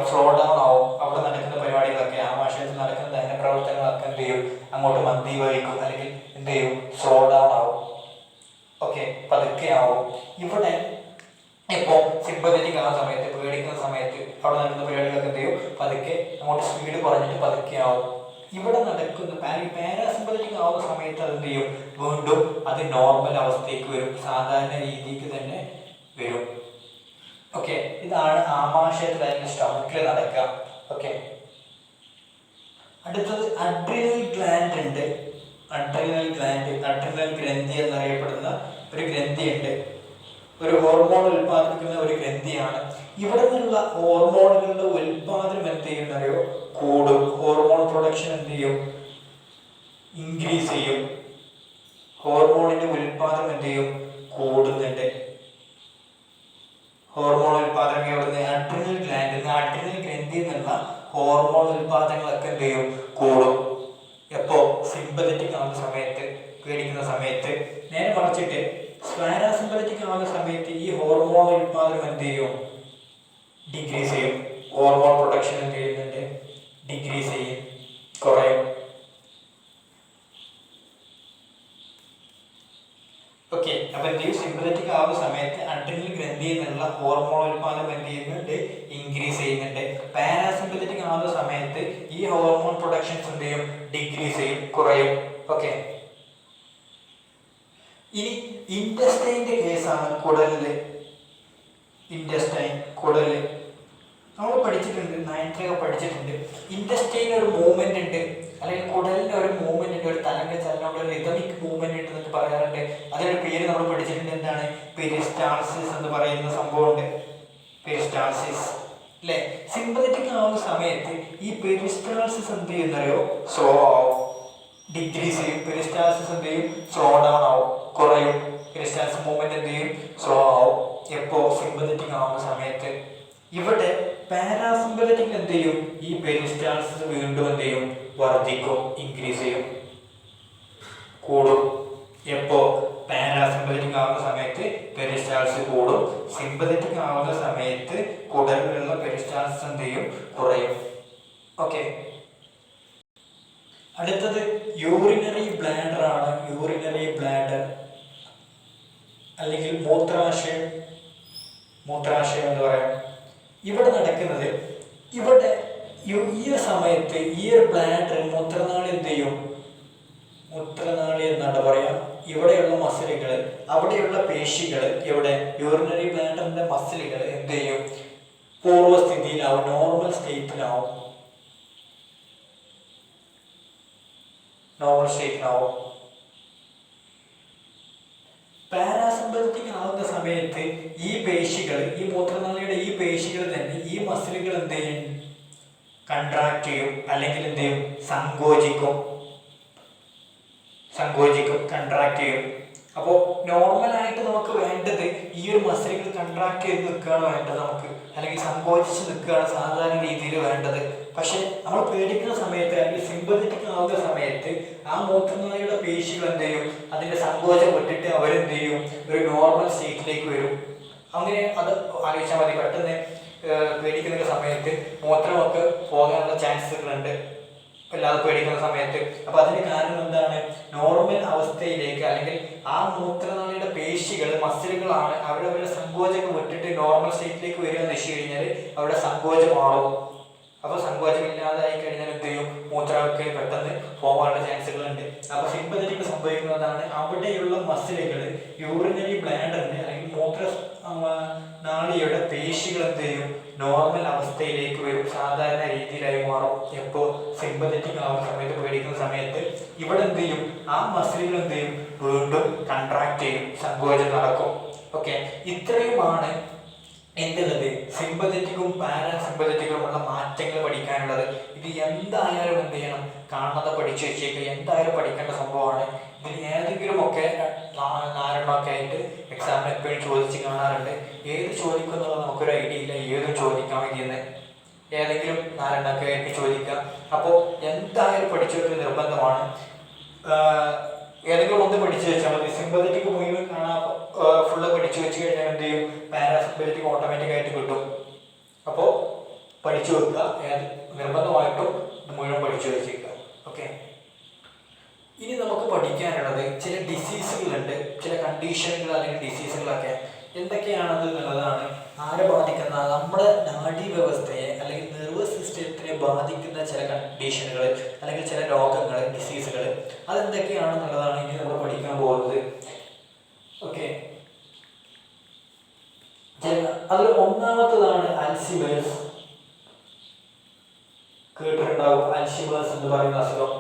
സ്ലോ ഡൗൺ ആവും. അവിടെ നടക്കുന്ന പരിപാടികളൊക്കെ, ആമാശയത്തിൽ നടക്കുന്ന ദഹന പ്രവർത്തനങ്ങളൊക്കെ എന്ത് ചെയ്യും, അങ്ങോട്ട് മന്ദീഭവിക്കും, അല്ലെങ്കിൽ എന്ത് ചെയ്യും, സ്ലോ ഡൗൺ ആവും. ഓക്കെ, പതുക്കെ ആവും. ഇവിടെ ഇപ്പോൾ സിമ്പതറ്റിക് ആവുന്ന സമയത്ത്, പേടിക്കുന്ന സമയത്ത് അവിടെ നടക്കുന്ന പരിപാടികളൊക്കെ എന്ത് ചെയ്യും, പതുക്കെ അങ്ങോട്ട് സ്പീഡ് കുറഞ്ഞിട്ട് പതുക്കെ ആവും. ഇവിടെ നടക്കുന്ന പാരാസിമ്പതറ്റിക് ആവുന്ന സമയത്ത് അത് എന്ത് ചെയ്യും, വീണ്ടും അത് നോർമൽ അവസ്ഥയ്ക്ക് വരും, സാധാരണ രീതിക്ക് തന്നെ വരും. ഓക്കെ, ഇതാണ് ആമാശയത്തിൽ, അല്ലെങ്കിൽ സ്റ്റൊമക്കിൽ നടക്കുക. ഓക്കെ, അടുത്തത് അഡ്രിനൽ ഗ്ലാൻഡ് ഉണ്ട്. അഡ്രിനൽ ഗ്രന്ഥി എന്നറിയപ്പെടുന്ന ഒരു ഗ്രന്ഥിയുണ്ട്, ഒരു ഹോർമോൺ ഉൽപ്പാദിപ്പിക്കുന്ന ഒരു ഗ്രന്ഥിയാണ്. ഇവിടെ നിന്നുള്ള ഹോർമോണുകളുടെ ഉൽപാദനം എന്ത് ചെയ്യുന്നറിയോ, കൂടും. ഹോർമോൺ പ്രൊഡക്ഷൻ എന്ത് ചെയ്യും, ഇൻക്രീസ് ചെയ്യും. ഹോർമോണിന്റെ ഉൽപാദനം എന്ത് ചെയ്യും, കൂടുന്നുണ്ട്. ഹോർമോൺ ഉൽപാദനം എവിടുന്ന്, അഡ്രിനൽ ഗ്രന്ഥി എന്നുള്ള ഹോർമോൺ ഉൽപാദനങ്ങളൊക്കെ എന്ത് ചെയ്യും, കൂടും. എപ്പോ, സിമ്പതറ്റിക് ആവുന്ന സമയത്ത്, പേടിക്കുന്ന സമയത്ത്. നേരെ മറിച്ചിട്ട് പാരാസിമ്പതറ്റിക് ആവുന്ന സമയത്ത് ഈ ഹോർമോൺ ഉൽപാദനം എന്ത് ചെയ്യും, ഡിക്രീസ് ചെയ്യും. ഹോർമോൺ പ്രൊഡക്ഷൻ എന്ത് ചെയ്യുന്നുണ്ട്, ഡിക്രീസ് ചെയ്യും, കുറയും. ഓക്കെ, അപ്പൊ എന്ത് ചെയ്യും, സിമ്പതറ്റിക് ആവുന്ന സമയത്ത് അഡ്രിനൽ ഗ്രന്ഥി എന്നുള്ള ഹോർമോൺ ഉൽപാദനം എന്ത് ചെയ്യുന്നുണ്ട്, ഇൻക്രീസ് ചെയ്യുന്നുണ്ട്. പാരാസിമ്പതറ്റിക് ആവുന്ന സമയത്ത് ഈ ഹോർമോൺ പ്രൊഡക്ഷൻസ് എന്ത് ചെയ്യും, ഡിക്രീസ് ചെയ്യും, കുറയും. ഓക്കെ, ഇനി ഇൻറ്റസ്റ്റൈൻ്റെ കേസാണ്. കുടല് നമ്മൾ പഠിച്ചിട്ടുണ്ട്, 9th പഠിച്ചിട്ടുണ്ട്. ഇൻറ്റസ്റ്റൈൻ ഒരു മൂവ്മെന്റ് ഉണ്ട്, അല്ലെങ്കിൽ കുടലിന്റെ ഒരു മൂവ്മെന്റ് ഉണ്ട്, ഒരു തലന്റെ ചലനം, ഒരു റിതമിക് മൂവ്മെന്റ് ഉണ്ട് എന്നൊക്കെ പറയാറുണ്ട്. അതിന്റെ പേര് നമ്മൾ പഠിച്ചിട്ടുണ്ട്, എന്താണ്, പെരിസ്റ്റാൾസിസ് എന്ന് പറയുന്ന സംഭവമുണ്ട്. പെരിസ്റ്റാൾസിസ് അല്ലെ. സിമ്പതറ്റിക് ആവുന്ന സമയത്ത് ഈ പെരിസ്റ്റാൾസിസ് എന്ത് ചെയ്യുന്നറിയോ, സ്ലോ ആവും, ഡിക്രീസ് ചെയ്യും. പെരിസ്റ്റാൾസിസ് എന്ത് ചെയ്യും, സ്ലോ ഡൗൺ ആവും, കുറയും. പെരിസ്റ്റാൾസിസ് മൂവ്മെന്റ് എന്ത് ചെയ്യും, സ്ലോ ആവും. എപ്പോ, സിമ്പതറ്റിക് ആവുന്ന സമയത്ത്. ഇവിടെ പാരാസിമ്പതറ്റിക് എന്ത് ചെയ്യും, ഈ പെരിസ്റ്റാൾസിസ് വീണ്ടും എന്ത് ചെയ്യും, വർദ്ധിക്കും, ഇൻക്രീസ് ചെയ്യും, കൂടും. എപ്പോ, പാരാസിമ്പതറ്റിക് ആവുന്ന സമയത്ത് പെരിസ്റ്റാൾസിസ് കൂടും. സിമ്പതറ്റിക് ആവുന്ന സമയത്ത് കുടലിലുള്ള പെരിസ്റ്റാൾസിസ് എന്ത് ചെയ്യും, കുറയും. ഓക്കെ, അടുത്തത് യൂറിനറി ബ്ലാഡർ ആണ്. യൂറിനറി ബ്ലാഡർ അല്ലെങ്കിൽ മൂത്രാശയം എന്ന് പറയാം. ഇവിടെ നടക്കുന്നത്, ഇവിടെ ഈ സമയത്ത് ഈ ഒരു ബ്ലാഡർ, മൂത്രനാളി എന്ത് ചെയ്യും, മൂത്രനാളി എന്നാണ് പറയാം. ഇവിടെയുള്ള മസിലുകൾ പേശികൾ ഇവിടെ യൂറിനറി ബ്ലാഡറിന്റെ മസിലുകൾ എന്ത് ചെയ്യും? പൂർവ്വസ്ഥിതിയിലാവും, നോർമൽ സ്റ്റേറ്റിലാവും. പാരാസിമ്പത്തറ്റിക് ആവുന്ന സമയത്ത് ഈ പേശികൾ, ഈ മൂത്രനാളിയുടെ ഈ പേശികൾ തന്നെ ഈ മസിലുകൾ എന്ത് ചെയ്യും? കൺട്രാക്ട് ചെയ്യും, അല്ലെങ്കിൽ എന്ത് ചെയ്യും? സങ്കോചിക്കും, കൺട്രാക്ട് ചെയ്യും. അപ്പോൾ നോർമലായിട്ട് നമുക്ക് വേണ്ടത് ഈ ഒരു മസിലുകൾ കൺട്രാക്ട് ചെയ്ത് നിൽക്കുകയാണ് വേണ്ടത് നമുക്ക്, അല്ലെങ്കിൽ സങ്കോചിച്ച് നിൽക്കുകയാണ് സാധാരണ രീതിയിൽ വേണ്ടത്. പക്ഷെ നമ്മൾ പേടിക്കുന്ന സമയത്ത്, അല്ലെങ്കിൽ സിമ്പത്തറ്റിക് ആവുന്ന സമയത്ത് ആ മൂത്രനാളിയുടെ പേശികൾ എന്ത് ചെയ്യും? അതിന്റെ സങ്കോചം വിട്ടിട്ട് അവരെന്ത് ചെയ്യും? ഒരു നോർമൽ സ്റ്റേറ്റിലേക്ക് വരും. അങ്ങനെ അത് ആലോചിച്ചാൽ മതി. പെട്ടെന്ന് പേടിക്കുന്ന സമയത്ത് മൂത്രമൊക്കെ പോകാനുള്ള ചാൻസുകളുണ്ട്, അല്ലാതെ പേടിക്കുന്ന സമയത്ത്. അപ്പൊ അതിന് കാരണം എന്താണ്? നോർമൽ അവസ്ഥയിലേക്ക്, അല്ലെങ്കിൽ ആ മൂത്രനാളിയുടെ പേശികൾ, മസിലുകളാണ് അവരുടെ സങ്കോചം വിട്ടിട്ട് നോർമൽ സ്റ്റേറ്റിലേക്ക് വരിക എന്ന് വെച്ച് കഴിഞ്ഞാൽ അവരുടെ സങ്കോചം മാറും. അപ്പൊ സങ്കോചം ഇല്ലാതായി കഴിഞ്ഞാൽ എന്ത് ചെയ്യും? മൂത്രമൊക്കെ പെട്ടെന്ന് പോകാനുള്ള ചാൻസുകളുണ്ട്. അപ്പൊ സിമ്പത്തറ്റിക് സംഭവിക്കുന്നതാണ് അവിടെയുള്ള മസിലുകൾ, യൂറിനറി ബ്ലാഡറിന്റെ അല്ലെങ്കിൽ മൂത്ര നാളിയുടെ പേശികൾ എന്ത് ചെയ്യും? നോർമൽ അവസ്ഥയിലേക്ക് വരും, സാധാരണ രീതിയിലായി മാറും. എപ്പോൾ? സിമ്പത്തറ്റിക് ആവുന്ന സമയത്ത്, പേടിക്കുന്ന സമയത്ത് ഇവിടെ എന്ത് ചെയ്യും? ആ മസിലുകൾ എന്ത് ചെയ്യും? വീണ്ടും കൺട്രാക്ട് ചെയ്യും, സങ്കോചം നടക്കും. ഓക്കെ, ഇത്രയുമാണ് എന്തുള്ളത്? സിമ്പത്തറ്റിക്കും പാരാസിമ്പത്തറ്റിക്കുമുള്ള മാറ്റങ്ങൾ പഠിക്കാനുള്ളത്. ഇത് എന്തായാലും എന്ത് ചെയ്യണം? കാണാതെ പഠിച്ചു വെച്ചേക്കുക, എന്തായാലും പഠിക്കേണ്ട സംഭവമാണ്. ഇതിൽ ഏതെങ്കിലും ഒക്കെ 4 ആയിട്ട് എക്സാമിന് എപ്പോഴും ചോദിച്ച് കാണാറുണ്ട്. ഏത് ചോദിക്കുന്നുള്ളത് നമുക്കൊരു ഐഡിയ ഇല്ല, ഏതും ചോദിക്കാൻ വേണ്ടിയെന്ന്. ഏതെങ്കിലും 4 ആയിട്ട് ചോദിക്കാം. അപ്പോൾ എന്തായാലും പഠിച്ചു വെക്കുന്നത് നിർബന്ധമാണ്. ഏതെങ്കിലും ഒന്ന് പഠിച്ചു വെച്ചാൽ മതി. സിമ്പത്തറ്റിക് മുഴുവൻ കാണാൻ ഫുള്ള് പഠിച്ചു വെച്ച് കഴിഞ്ഞാൽ എന്ത് ചെയ്യും? പാരാസിമ്പത്തറ്റിക് ഓട്ടോമാറ്റിക് ആയിട്ട് കിട്ടും. അപ്പോൾ പഠിച്ചു വെക്കുക, നിർബന്ധമായിട്ടും മുഴുവൻ പഠിച്ചു വെച്ചേക്കുക. ഓക്കെ, ഇനി നമുക്ക് പഠിക്കാനുള്ളത് ചില ഡിസീസുകളുണ്ട്, ചില കണ്ടീഷനുകൾ അല്ലെങ്കിൽ ഡിസീസുകളൊക്കെ. എന്തൊക്കെയാണത് എന്നുള്ളതാണ്. ആരെ ബാധിക്കുന്ന? നമ്മുടെ നാഡീ വ്യവസ്ഥയെ അല്ലെങ്കിൽ നെർവസ് സിസ്റ്റത്തിനെ ബാധിക്കുന്ന ചില കണ്ടീഷനുകൾ അല്ലെങ്കിൽ ചില രോഗങ്ങൾ, ഡിസീസുകൾ, അതെന്തൊക്കെയാണെന്നുള്ളതാണ് ഇനി നമ്മൾ പഠിക്കാൻ പോകുന്നത്. ഓക്കെ, അതിൽ ഒന്നാമത്തതാണ് അൽഷിമേഴ്സ്. കേട്ടിട്ടുണ്ടാവും അൽഷിമേഴ്സ് എന്ന് പറയുന്ന അസുഖം.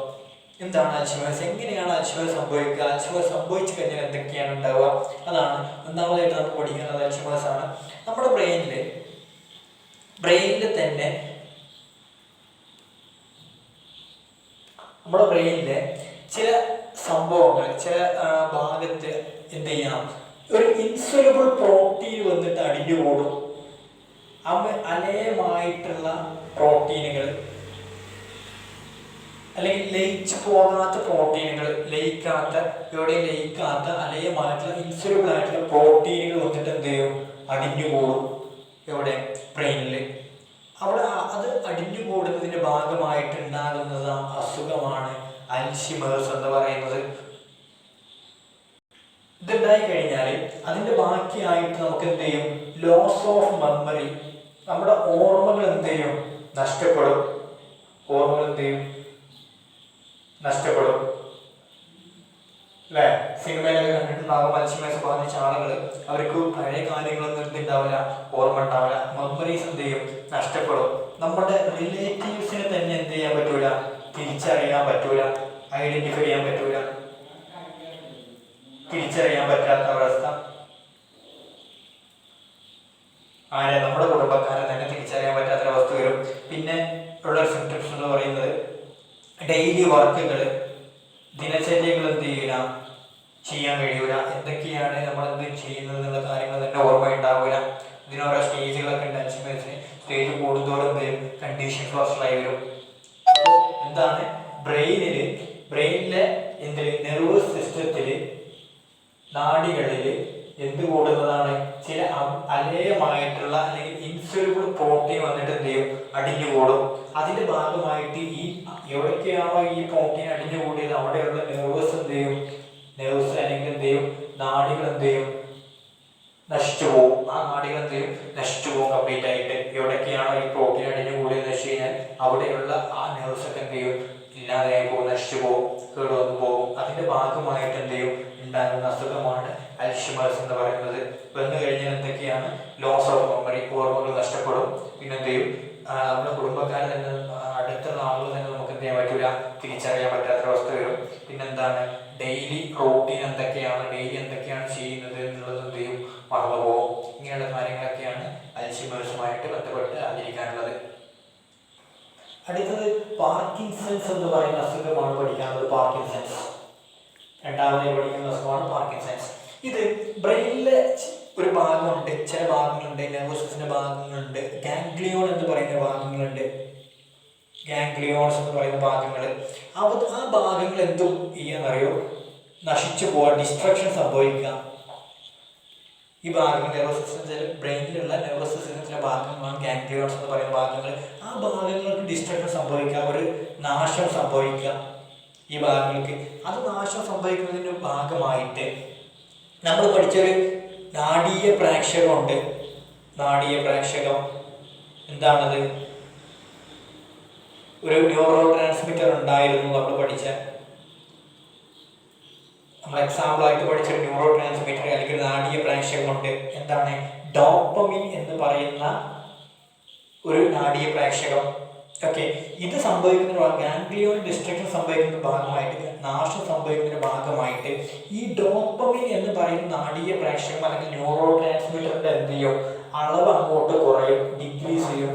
എന്താണ് അൽഷിമേഴ്സ്? എങ്ങനെയാണ് അൽഷിമേഴ്സ് സംഭവിക്കുക? അൽഷിമേഴ്സ് സംഭവിച്ചു കഴിഞ്ഞാൽ എന്തൊക്കെയാണ് ഉണ്ടാവുക? അതാണ് ഒന്നാമതായിട്ട് നമ്മൾ പഠിക്കുന്നത്. അൽഷിമേഴ്സ് ആണ് നമ്മുടെ ബ്രെയിനിൽ തന്നെ നമ്മുടെ ബ്രെയിനിലെ ചില സംഭവങ്ങൾ, ചില ഭാഗത്ത് എന്ത് ചെയ്യാം? ഒരു ഇൻസൊലബിൾ പ്രോട്ടീൻ വന്നിട്ട് അടിഞ്ഞുകൂടും. അനേകമായിട്ടുള്ള പ്രോട്ടീനുകൾ അല്ലെങ്കിൽ ലയിച്ചു പോകാത്ത പ്രോട്ടീനുകൾ, എവിടെയും ലയിക്കാത്ത അനേകമായിട്ടുള്ള ഇൻസൊലബിൾ ആയിട്ടുള്ള പ്രോട്ടീനുകൾ വന്നിട്ട് എന്ത് ചെയ്യും? അടിഞ്ഞുകൂടും. എവിടെ? ബ്രെയിനിൽ. അവിടെ അത് അടിഞ്ഞുകൂടുന്നതിന്റെ ഭാഗമായിട്ട് ഉണ്ടാകുന്നത് അസുഖമാണ് അൽഷിമേഴ്സ് എന്ന് പറയുന്നത്. ഇതുണ്ടായി കഴിഞ്ഞാൽ അതിന്റെ ബാക്കിയായിട്ട് നമുക്ക് എന്ത് ചെയ്യും? ലോസ് ഓഫ് മെമ്മറി, നമ്മുടെ ഓർമ്മകൾ എന്ത് ചെയ്യും? നഷ്ടപ്പെടും. അല്ലേ? സിനിമയിലൊക്കെ കണ്ടിട്ടുണ്ടാകും അൽഷിമേഴ്സ് ബാധിച്ച ആളുകൾ, അവർക്ക് പഴയ കാര്യങ്ങളൊന്നും എന്തുണ്ടാവില്ല, ഓർമ്മ ഉണ്ടാവില്ല. മെമ്മറീസ് എന്ത് ചെയ്യും? നഷ്ടപ്പെടും. നമ്മുടെ റിലേറ്റീവ്സിനെ തന്നെ എന്ത് ചെയ്യാൻ പറ്റൂല? തിരിച്ചറിയാൻ പറ്റൂല, ഐഡന്റിഫൈ ചെയ്യാൻ പറ്റൂല, തിരിച്ചറിയാൻ പറ്റാത്ത അവസ്ഥ. നമ്മുടെ കുടുംബക്കാരെ തന്നെ തിരിച്ചറിയാൻ പറ്റാത്തൊരവസ്ഥ വരും. പിന്നെ ഉള്ള സിംറ്റംസ് എന്ന് പറയുന്നത് ഡെയിലി വർക്കുകൾ, ദിനചര്യകൾ എന്ത് ചെയ്യില്ല, ചെയ്യാൻ കഴിയൂല. എന്തൊക്കെയാണ് നമ്മൾ എന്ത് ചെയ്യുന്നത് എന്നുള്ള കാര്യങ്ങൾ തന്നെ ഓർമ്മ ഉണ്ടാവില്ല. ഇതിനോരോ സ്റ്റേജുകളൊക്കെ ഉണ്ട്. അൽഷിമേഴ്സിന് സ്റ്റേജ് കൂടുന്തോറും വരും, കണ്ടീഷൻസ് വഷളായി വരും. അപ്പോൾ എന്താണ്? ബ്രെയിനിലെ നെർവസ് സിസ്റ്റത്തില്, നാഡികളിൽ എന്ത് കൂടുന്നതാണ്? ചില അലേയമായിട്ടുള്ള അല്ലെങ്കിൽ ഇൻസൊലബിൾ പ്രോട്ടീൻ വന്നിട്ട് എന്ത് ചെയ്യും? അടിഞ്ഞുകൂടും. അതിന്റെ ഭാഗമായിട്ട് എവിടേക്കാണോ ഈ പ്രോട്ടീൻ അടിഞ്ഞുകൂടിയത് അവിടെയുള്ള നെർവസ് അല്ലെങ്കിൽ എന്ത് ചെയ്യും? നാഡികൾ എന്ത് ചെയ്യും? നശിച്ചു പോകും. ആ നാഡികൾ എന്ത് ചെയ്യും? നശിച്ചു പോകും കംപ്ലീറ്റ് ആയിട്ട്. എവിടേക്കാണോ ഈ പ്രോട്ടീൻ അടിഞ്ഞുകൂടിയെന്ന് വെച്ച് കഴിഞ്ഞാൽ അവിടെയുള്ള ആ നെർവസ് ഒക്കെ എന്ത് ചെയ്യും? ഇല്ലാതെയായി പോകും, നശിച്ചു പോകും, കേടുവന്നു പോകും. അതിന്റെ ഭാഗമായിട്ട് എന്ത് ചെയ്യും? ഉണ്ടാകുന്ന അസുഖമാണ് അൽഷിമേഴ്സ് എന്ന് പറയുന്നത്. വന്നു കഴിഞ്ഞാൽ എന്തൊക്കെയാണ്? ലോസ് ഓഫ് മെമ്മറി, ഓർമ്മകൾ നഷ്ടപ്പെടും. പിന്നെ എന്ത് ചെയ്യും? നമ്മുടെ കുടുംബക്കാർ തന്നെ, അടുത്തുള്ള ആളുകൾ തന്നെ നമുക്ക് എന്ത് ചെയ്യാൻ പറ്റൂല, തിരിച്ചറിയാൻ പറ്റാത്തൊരവസ്ഥ വരും. പിന്നെന്താണ്? ഡെയിലി റൂട്ടീൻ എന്തൊക്കെയാണ്, ഡെയിലി എന്തൊക്കെയാണ് ചെയ്യുന്നത് എന്നുള്ളത് എന്ത് ചെയ്യും? മറന്നുപോകും. ഇങ്ങനെയുള്ള കാര്യങ്ങളൊക്കെയാണ് അൽഷിമേഴ്സുമായിട്ട് ബന്ധപ്പെട്ട് അറിഞ്ഞിരിക്കാനുള്ളത്. അടുത്തത് പാർക്കിൻസൺസ് എന്ന് പറയുന്ന അസുഖമാണ് പഠിക്കാനുള്ളത്. പാർക്കിൻസൺസ് രണ്ടാമതായി പഠിക്കുന്ന അസുഖമാണ് പാർക്കിൻസൺസ്. ഇത് ബ്രെയിനിലെ ഒരു ഭാഗമുണ്ട്, ചില ഭാഗങ്ങളുണ്ട്, നെർവസ് സിസ്റ്റത്തിന്റെ ഭാഗങ്ങളുണ്ട്, ഗാംഗ്ലിയോൺ എന്ന് പറയുന്ന ഭാഗങ്ങളുണ്ട്, ഗാംഗ്ലിയോൺസ് എന്ന് പറയുന്ന ഭാഗങ്ങൾ. ആ ഭാഗങ്ങൾ എന്തും ചെയ്യാന്നറിയോ? നശിച്ചു പോവാൻ, ഡിസ്ട്രക്ഷൻ സംഭവിക്കാം. ഈ ഭാഗങ്ങൾ നെർവസ് സിസ്റ്റത്തിൽ, ബ്രെയിനിലുള്ള നെർവസ് സിസ്റ്റത്തിലെ ഭാഗങ്ങളാണ് ഗാംഗ്ലിയോൺസ് എന്ന് പറയുന്ന ഭാഗങ്ങൾ. ആ ഭാഗങ്ങൾക്ക് ഡിസ്ട്രക്ഷൻ സംഭവിക്കാം, ഒരു നാശം സംഭവിക്കാം ഈ ഭാഗങ്ങൾക്ക്. അത് നാശം സംഭവിക്കുന്നതിൻ്റെ ഭാഗമായിട്ട് നമ്മൾ പഠിച്ചൊരു നാഡീയ പ്രേക്ഷകമുണ്ട്. നാഡീയ പ്രേക്ഷകം എന്താണത്? ഒരു ന്യൂറോ ട്രാൻസ്മിറ്റർ ഉണ്ടായിരുന്നു നമ്മൾ പഠിച്ച, നമ്മൾ എക്സാമ്പിളായിട്ട് പഠിച്ച ന്യൂറോ ട്രാൻസ്മിറ്റർ അല്ലെങ്കിൽ നാഡീയ പ്രേക്ഷകമുണ്ട്. എന്താണ്? ഡോപ്പമിൻ എന്ന് പറയുന്ന ഒരു നാഡീയ പ്രേക്ഷകം. ഓക്കെ, ഇത് സംഭവിക്കുന്ന ഗാംഗ്ലിയോൺ ഡിസ്ട്രക്ഷൻ സംഭവിക്കുന്ന ഭാഗമായിട്ട്, നാശം സംഭവിക്കുന്നതിന്റെ ഭാഗമായിട്ട് ഈ ഡോപ്പമിൻ എന്ന് പറയുന്ന നാഡീയ പ്രേക്ഷകം അല്ലെങ്കിൽ ന്യൂറോ ട്രാൻസ്മിറ്ററിന്റെ എന്ത് ചെയ്യും? അളവ് അങ്ങോട്ട് കുറയും, ഡിക്രീസ് ചെയ്യും.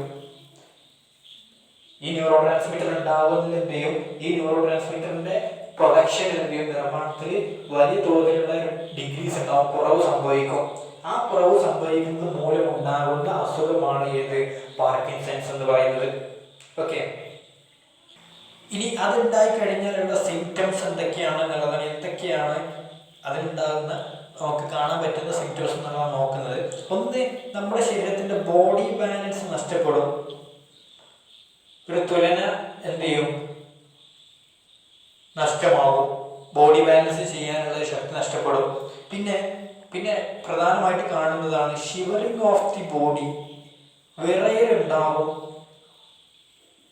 ഈ ന്യൂറോ ട്രാൻസ്മിറ്റർ ഉണ്ടാകുന്നത് എന്ത് ചെയ്യും? ഈ ന്യൂറോ ട്രാൻസ്മിറ്ററിന്റെ പ്രൊഡക്ഷൻ എന്ത് ചെയ്യും? നിർമ്മാണത്തിൽ വലിയ തോതിലുള്ള ഒരു ഡിക്രീസ് ഉണ്ടാവും, കുറവ് സംഭവിക്കും. ആ കുറവ് സംഭവിക്കുന്നത് മൂലം ഉണ്ടാകുന്ന അസുഖമാണ് ഏത്? പാർക്കിൻസൺസ് എന്ന് പറയുന്നത്. ഓക്കെ, ഇനി അതുണ്ടായി കഴിഞ്ഞാലുള്ള സിംറ്റംസ് എന്തൊക്കെയാണ് എന്നുള്ളതാണ്, എന്തൊക്കെയാണ് അതിലുണ്ടാകുന്ന നമുക്ക് കാണാൻ പറ്റുന്ന സിംറ്റംസ് എന്നുള്ളതാണ് നോക്കുന്നത്. ഒന്ന്, നമ്മുടെ ശരീരത്തിന്റെ ബോഡി ബാലൻസ് നഷ്ടപ്പെടും. ഒരു തുലന എന്ത് ചെയ്യും? നഷ്ടമാകും. ബോഡി ബാലൻസ് ചെയ്യാനുള്ള ശക്തി നഷ്ടപ്പെടും. പിന്നെ പ്രധാനമായിട്ട് കാണുന്നതാണ് ഷിവറിങ് ഓഫ് ദി ബോഡി, വിറയലുണ്ടാകും.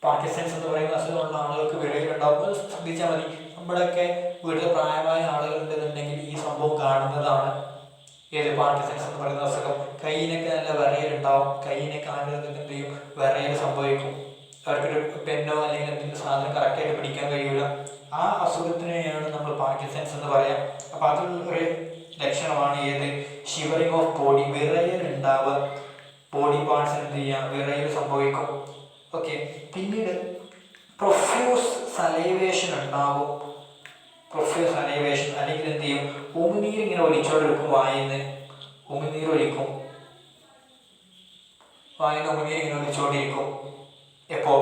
പാർക്കിൻസൺസ് എന്ന് പറയുന്ന അസുഖമുള്ള ആളുകൾക്ക് വിറയലുണ്ടാകുമ്പോൾ ശ്രദ്ധിച്ചാൽ മതി. നമ്മുടെയൊക്കെ വീട്ടിൽ പ്രായമായ ആളുകൾ ഉണ്ടെന്നുണ്ടെങ്കിൽ ഈ സംഭവം കാണുന്നതാണ്. ഏത്? പാർക്കിൻസൺസ് എന്ന് പറയുന്ന അസുഖം. കയ്യിനൊക്കെ നല്ല വിറയലുണ്ടാവും. കയ്യിനൊക്കെ ആളുകൾക്ക് എന്ത് ചെയ്യും? വിറയൽ സംഭവിക്കും. അവർക്കൊരു പെന്നോ അല്ലെങ്കിൽ എന്തെങ്കിലും സാധനം കറക്റ്റായിട്ട് പിടിക്കാൻ കഴിയില്ല. ആ അസുഖത്തിനെയാണ് നമ്മൾ പാർക്കിൻസൺസ് എന്ന് പറയാം. അപ്പം അതിലൊരു ലക്ഷണമാണ് ഏത്? ഷിവറിങ് ഓഫ് ബോഡി, വിറയൽ ഉണ്ടാവുക. ബോഡി പാർട്സ് എന്ത് ചെയ്യാം? വിറയൽ സംഭവിക്കും. ഓക്കെ, പിന്നീട് പ്രൊഫ്യൂസ് സലൈവേഷൻ ഉണ്ടാകും. പ്രൊഫ്യൂസ് സലൈവേഷൻ അല്ലെങ്കിൽ എന്ത് ചെയ്യും? ഉമിനീർ ഇങ്ങനെ ഒലിച്ചോണ്ടിരിക്കും. വായിന്ന് ഉമിനീർ ഒലിക്കും. വായിന്ന് ഉമിനീർ ഇങ്ങനെ ഒലിച്ചോണ്ടിരിക്കും. എപ്പോൾ?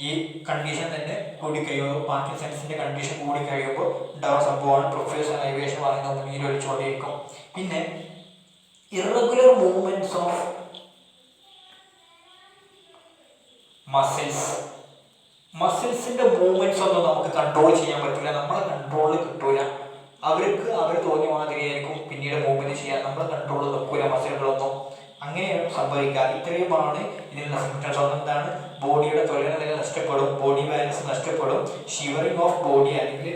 ഈ കണ്ടീഷൻ തന്നെ കൂടിക്കഴിയുമ്പോൾ, പാർക്കിൻസൺസിന്റെ കണ്ടീഷൻ കൂടിക്കഴിയുമ്പോൾ ഉണ്ടാവുന്ന സംഭവമാണ് പ്രൊഫ്യൂസ് സലൈവേഷൻ, വായിന്ന് ഉമിനീർ ഒലിച്ചുകൊണ്ടിരിക്കും. പിന്നെ ഇറഗുലർ മൂവ്മെന്റ്സ് ഓഫ് മസിൽസിന്റെ മൂവ്മെന്റ്സ് ഒന്നും നമുക്ക് കൺട്രോൾ ചെയ്യാൻ പറ്റില്ല. നമ്മളെ കൺട്രോളിൽ കിട്ടൂല. അവർക്ക് അവർ തോന്നിയ മാതിരിയായിരിക്കും പിന്നീട് മൂവ്മെന്റ് ചെയ്യാൻ. നമ്മളെ കൺട്രോളിൽ നിൽക്കൂല മസിലുകളൊന്നും. അങ്ങനെയാണ് സംഭവിക്കുക. ഇത്രയുമാണ് ഇതിനുള്ള സിംപ്റ്റംസ്. ഒന്നെന്താണ്? ബോഡിയുടെ ത്വരണനില നഷ്ടപ്പെടും, ബോഡി ബാലൻസ് നഷ്ടപ്പെടും, ഷിവറിങ് ഓഫ് ബോഡി അല്ലെങ്കിൽ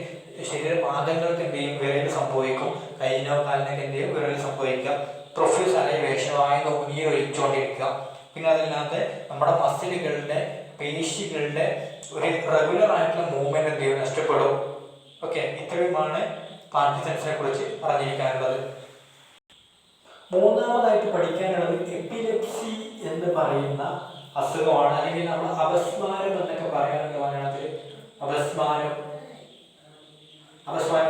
ശരീരഭാഗങ്ങൾക്ക് എന്ത് ചെയ്യും? വിറയൽ സംഭവിക്കും. കൈയിനോ കാലിനൊക്കെ എന്ത് ചെയ്യും? വിറയൽ സംഭവിക്കാം. പ്രൊഫ്യൂസ് സലൈവേഷൻ, വായിന്ന് ഉമിനീർ ഒലിച്ചുകൊണ്ടിരിക്കുക. പിന്നെ അതല്ലാതെ നമ്മുടെ മസിലുകളുടെ, പേശികളുടെ ഒരു റെഗുലർ ആയിട്ടുള്ള മൂവ്മെന്റ് എന്ത് ചെയ്യും? നഷ്ടപ്പെടും. ഓക്കെ, ഇത്രയുമാണ് പാർക്കിൻസൺസിനെ കുറിച്ച് പറഞ്ഞിരിക്കാനുള്ളത്. മൂന്നാമതായിട്ട് പഠിക്കാനുള്ളത് എപ്പിലെപ്സി എന്ന് പറയുന്ന അസുഖമാണ്. അല്ലെങ്കിൽ നമ്മൾ അപസ്മാരം എന്നൊക്കെ പറയാറുണ്ട് മലയാളത്തിൽ. അപസ്മാരം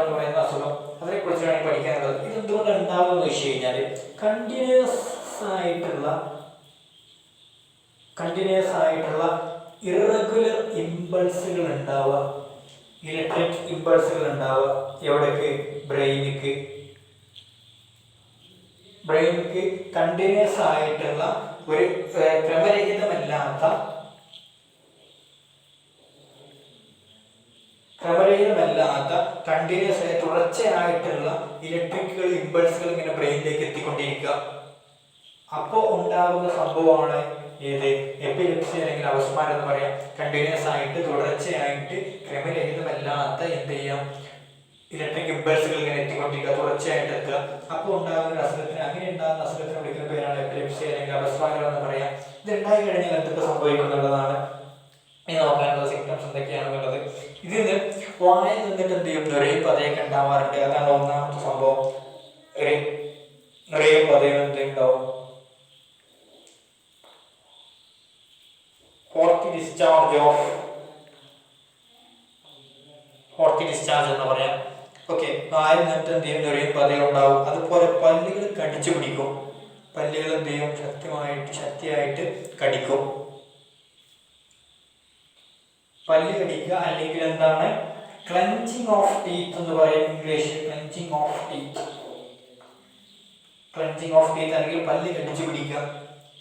എന്ന് പറയുന്ന അസുഖം, അതിനെ കുറിച്ചാണ് പഠിക്കാനുള്ളത്. ഇതെന്തുകൊണ്ട് ഉണ്ടാകുമെന്ന് വെച്ച് കഴിഞ്ഞാൽ കണ്ടിന്യൂസ് ആയിട്ടുള്ള ഇറഗുലർ ഇമ്പൾസുകൾ ഉണ്ടാവുക, ഇലക്ട്രിക് ഇമ്പൾസുകൾ ഉണ്ടാവുക. എവിടേക്ക്? ബ്രെയിനിക്ക് കണ്ടിന്യൂസ് ആയിട്ടുള്ള ഒരു ക്രമരഹിതമല്ലാത്ത കണ്ടിന്യൂസ് ആയ തുടർച്ചയായിട്ടുള്ള ഇലക്ട്രിക്കൽ ഇമ്പൾസുകൾ ഇങ്ങനെ ബ്രെയിനിലേക്ക് എത്തിക്കൊണ്ടിരിക്കുക. അപ്പോൾ ഉണ്ടാകുന്ന സംഭവമാണ് ഏത്? എപ്പിലെപ്സി അല്ലെങ്കിൽ അപസ്മാരം എന്ന് പറയാം. കണ്ടിന്യൂസ് ആയിട്ട് തുടർച്ചയായിട്ട് ക്രമരഹിതമല്ലാത്ത എന്ത് ചെയ്യാം? ഇലക്ട്രിക് ഇമ്പൾസുകൾ ഇങ്ങനെ എത്തിക്കൊണ്ടിരിക്കുക, തുടർച്ചയായിട്ട് എത്തുക. അപ്പോൾ ഉണ്ടാകുന്ന ഒരു അസുഖത്തിന്, അങ്ങനെ ഉണ്ടാകുന്ന അസുഖത്തിന് വിളിക്കുന്ന പേരാണ് എപ്പിലെപ്സി അല്ലെങ്കിൽ അപസ്മാരം എന്ന് പറയാം. ഇത് ഉണ്ടായി കഴിഞ്ഞാൽ എന്തൊക്കെ സംഭവിക്കുന്നുള്ളതാണ് ഇനി നോക്കാനുള്ള സിംറ്റംസ് എന്തൊക്കെയാണെന്നുള്ളത്. ഇതിന് വായിൽ നിന്നിട്ട് എന്ത് ചെയ്യും, നിറയെ പതയൊക്കെ ഉണ്ടാവാറുണ്ട്. അതാണ് ഒന്നാമത്തെ സംഭവം. നിറയെ പതയും എന്തുണ്ടാവും, ഫോർത്തി ഡിസ്ചാർജ് എന്ന് പറയാം. ഓക്കെ, വായിൽ നിന്നിട്ട് എന്ത് ചെയ്യും, നിറയെ പതയും ഉണ്ടാവും. അതുപോലെ പല്ലുകൾ കടിച്ചു പിടിക്കും. പല്ലുകൾ എന്ത് ചെയ്യും, ശക്തിയായിട്ട് കടിക്കും. പല്ല് കടിക്കുക, അല്ലെങ്കിൽ എന്താണ് ക്ലഞ്ചിങ് ഓഫ് ടീത്ത് എന്ന് പറയും ഇംഗ്ലീഷിൽ. ക്ലഞ്ചിങ് ഓഫ് ടീത്ത് അല്ലെങ്കിൽ പല്ല് കടിച്ചു പിടിക്കുക.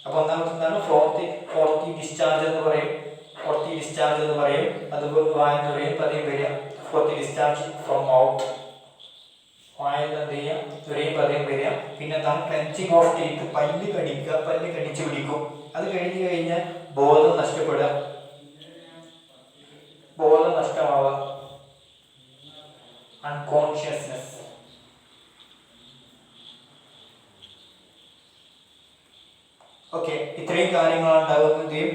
അപ്പൊ ഒന്നാമത്തെ എന്താണ്, ഫോർത്തി ഡിസ്ചാർജ് എന്ന് പറയും. അതുപോലെ വായിൽ നിറയും പതയും വരിക, ഫോർത്തി ഡിസ്ചാർജ് ഫ്രം മൗത്ത്. വായിൽ എന്ത് ചെയ്യുക, നിറയും പതയും വരിക. പിന്നെ എന്താണ് ക്ലഞ്ചിങ് ഓഫ് ടീത്ത്, പല്ല് കടിക്കുക, പല്ല് കടിച്ചു പിടിക്കും. അത് കഴിഞ്ഞു കഴിഞ്ഞാൽ ബോധം നഷ്ടപ്പെടുക, ബോധം നഷ്ടമാവുക, അൺകോൺഷ്യസ്നെസ്. ഓക്കെ, ഇത്രയും കാര്യങ്ങളാണ് ഉണ്ടാകുന്നതും.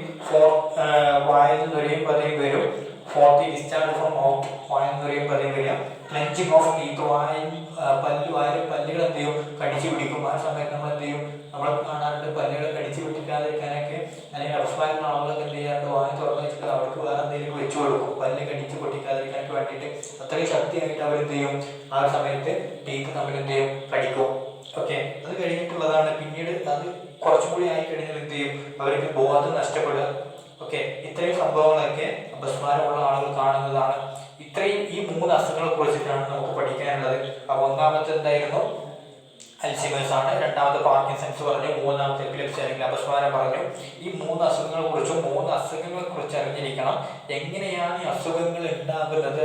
വായിൽ നിറയും പതയും വരും, ഫോർത്തി ഡിസ്ചാർജ് ഫ്രം മൗത്ത്, വായിൽ നിറയും പതയും വരിക. ക്ലഞ്ചിങ് ഓഫ് ടീത്ത്, വായിൽ പല്ലുകൾ എന്ത് ചെയ്യും, കടിച്ചു പിടിക്കും. ആ സമയത്ത് നമ്മൾ എന്ത് ചെയ്യും, നമ്മൾ കാണാറുണ്ട് പല്ലുകൾ കടിച്ചു പിടിക്കാതിരിക്കാനൊക്കെ, അല്ലെങ്കിൽ അപസ്മാരം ആളുകളൊക്കെ എന്ത് ചെയ്യാറുണ്ട്, വായ തുറന്നു വെച്ചിട്ട് അവർക്ക് വേറെ എന്തെങ്കിലും വെച്ചു കൊടുക്കും, പല്ല് കടിച്ച് പൊട്ടിക്കാതിരിക്കാനൊക്കെ വേണ്ടിയിട്ട്. അത്രയും ശക്തിയായിട്ട് അവരെന്ത് ചെയ്യും, ആ സമയത്ത് ടീത്ത് തമ്മിൽ എന്ത് ചെയ്യും, കടിക്കും. ഓക്കെ, അത് കഴിഞ്ഞിട്ടുള്ളതാണ്. പിന്നീട് അത് കുറച്ചും കൂടി ആയി കഴിഞ്ഞാൽ എന്ത് ചെയ്യും, അവർക്ക് ബോധം നഷ്ടപ്പെടുക. ഓക്കെ, ഇത്രയും സംഭവങ്ങളൊക്കെ അപസ്മാരമുള്ള ആളുകൾ കാണുന്നതാണ്. ഇത്രയും ഈ 3 അസുഖങ്ങളെ കുറിച്ചിട്ടാണ് നമുക്ക് പഠിക്കാനുള്ളത്. അപ്പോൾ ഒന്നാമത്തെ എന്തായിരുന്നു, അൽഷിമേഴ്സ് ആണ്. രണ്ടാമത്തെ പാർക്കിൻസൺസ് പറഞ്ഞു. മൂന്നാമത്തെ എപ്പിലെപ്സി അല്ലെങ്കിൽ അപസ്മാരം പറഞ്ഞു. ഈ 3 അസുഖങ്ങളെ കുറിച്ച് അറിഞ്ഞിരിക്കണം. എങ്ങനെയാണ് ഈ അസുഖങ്ങൾ ഉണ്ടാകുന്നത്,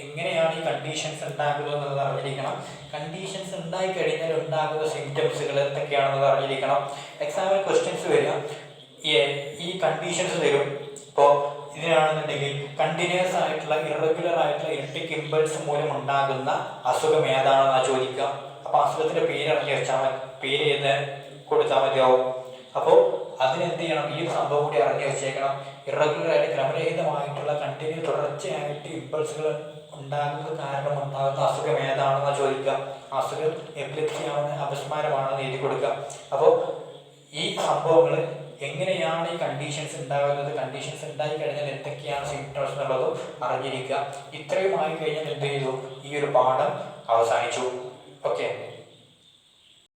എങ്ങനെയാണ് ഈ കണ്ടീഷൻസ് ഉണ്ടാകുന്നത് എന്നുള്ളത് അറിഞ്ഞിരിക്കണം. കണ്ടീഷൻസ് ഉണ്ടായി കഴിഞ്ഞാൽ ഉണ്ടാകുന്ന സിംറ്റംസുകൾ എന്തൊക്കെയാണെന്നത് അറിഞ്ഞിരിക്കണം. എക്സാമിൽ ക്വസ്റ്റ്യൻസ് വരിക, ഈ കണ്ടീഷൻസ് തരും. ഇപ്പോൾ ഇതിനാണെന്നുണ്ടെങ്കിൽ കണ്ടിന്യൂസ് ആയിട്ടുള്ള ഇറഗുലർ ആയിട്ടുള്ള ഇലക്ട്രിക് ഇമ്പൾസ് മൂലം ഉണ്ടാകുന്ന അസുഖം ഏതാണെന്നാണ് ചോദിക്കുക. അപ്പോൾ അസുഖത്തിന്റെ പേര് അറിഞ്ഞു വെച്ചാൽ മതി, പേര് ചെയ്ത് കൊടുത്താൽ മതിയാവും. അപ്പോൾ അതിനെന്ത് ചെയ്യണം, ഈ ഒരു സംഭവം കൂടി അറിഞ്ഞു വെച്ചേക്കണം. ഇറഗുലർ ആയിട്ട് ക്രമരഹിതമായിട്ടുള്ള തുടർച്ചയായിട്ട് ഇമ്പൾസുകൾ ഉണ്ടാകുന്നത് കാരണം ഉണ്ടാകുന്ന അസുഖം ഏതാണെന്നാണ് ചോദിക്കുക. അസുഖം എപ്പിലെപ്സി ആണെന്ന്, അപസ്മാരമാണെന്ന് എഴുതി കൊടുക്കുക. അപ്പോൾ ഈ സംഭവങ്ങൾ എങ്ങനെയാണ് ഈ കണ്ടീഷൻസ് ഉണ്ടാകുന്നത്, കണ്ടീഷൻസ് ഉണ്ടായി കഴിഞ്ഞാൽ എന്തൊക്കെയാണ് സിംപ്റ്റംസ് എന്നുള്ളതും അറിഞ്ഞിരിക്കുക. ഇത്രയും ആയി കഴിഞ്ഞാൽ എന്ത് ചെയ്തു, ഈ ഒരു പാഠം അവസാനിച്ചു. ഓക്കെ.